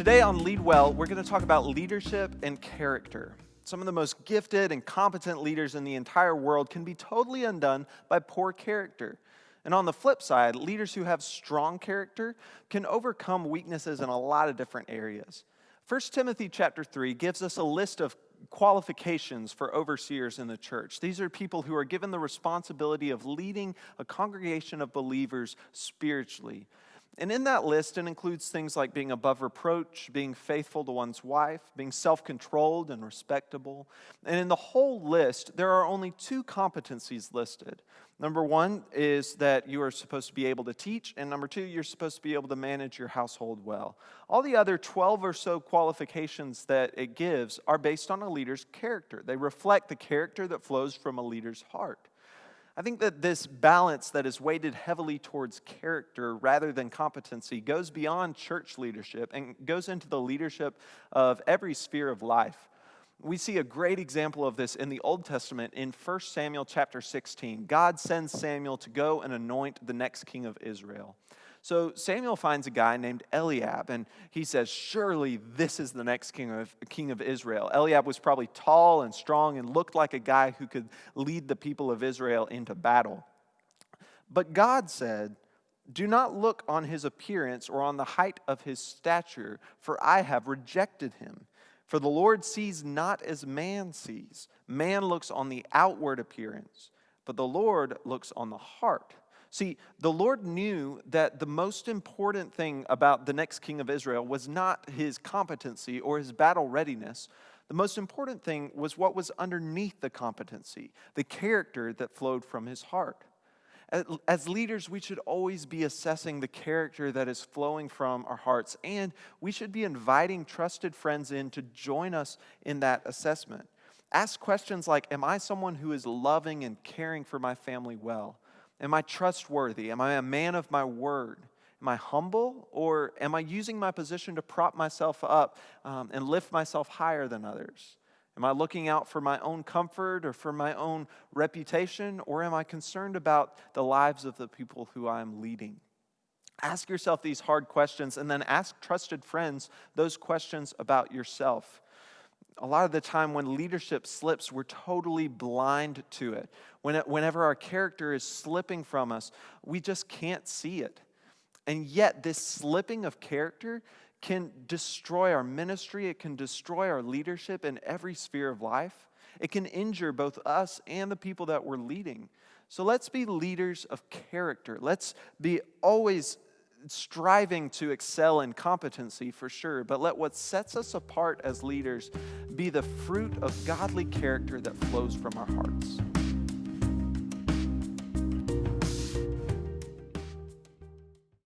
Today on Lead Well, we're going to talk about leadership and character. Some of the most gifted and competent leaders in the entire world can be totally undone by poor character. And on the flip side, leaders who have strong character can overcome weaknesses in a lot of different areas. 1 Timothy chapter 3 gives us a list of qualifications for overseers in the church. These are people who are given the responsibility of leading a congregation of believers spiritually. And in that list, it includes things like being above reproach, being faithful to one's wife, being self-controlled and respectable. And in the whole list, there are only two competencies listed. Number one is that you are supposed to be able to teach, and number two, you're supposed to be able to manage your household well. All the other 12 or so qualifications that it gives are based on a leader's character. They reflect the character that flows from a leader's heart. I think that this balance that is weighted heavily towards character rather than competency goes beyond church leadership and goes into the leadership of every sphere of life. We see a great example of this in the Old Testament in 1 Samuel chapter 16. God sends Samuel to go and anoint the next king of Israel. So Samuel finds a guy named Eliab, and he says, surely this is the next king of Israel. Eliab was probably tall and strong and looked like a guy who could lead the people of Israel into battle. But God said, do not look on his appearance or on the height of his stature, for I have rejected him. For the Lord sees not as man sees. Man looks on the outward appearance, but the Lord looks on the heart. See, the Lord knew that the most important thing about the next king of Israel was not his competency or his battle readiness. The most important thing was what was underneath the competency, the character that flowed from his heart. As leaders, we should always be assessing the character that is flowing from our hearts, and we should be inviting trusted friends in to join us in that assessment. Ask questions like, am I someone who is loving and caring for my family well? Am I trustworthy? Am I a man of my word? Am I humble? Or am I using my position to prop myself up and lift myself higher than others? Am I looking out for my own comfort or for my own reputation? Or am I concerned about the lives of the people who I am leading? Ask yourself these hard questions and then ask trusted friends those questions about yourself. A lot of the time when leadership slips, we're totally blind to it. Whenever our character is slipping from us, we just can't see it. And yet this slipping of character can destroy our ministry. It can destroy our leadership in every sphere of life. It can injure both us and the people that we're leading. So let's be leaders of character. Let's be always striving to excel in competency for sure, but let what sets us apart as leaders be the fruit of godly character that flows from our hearts.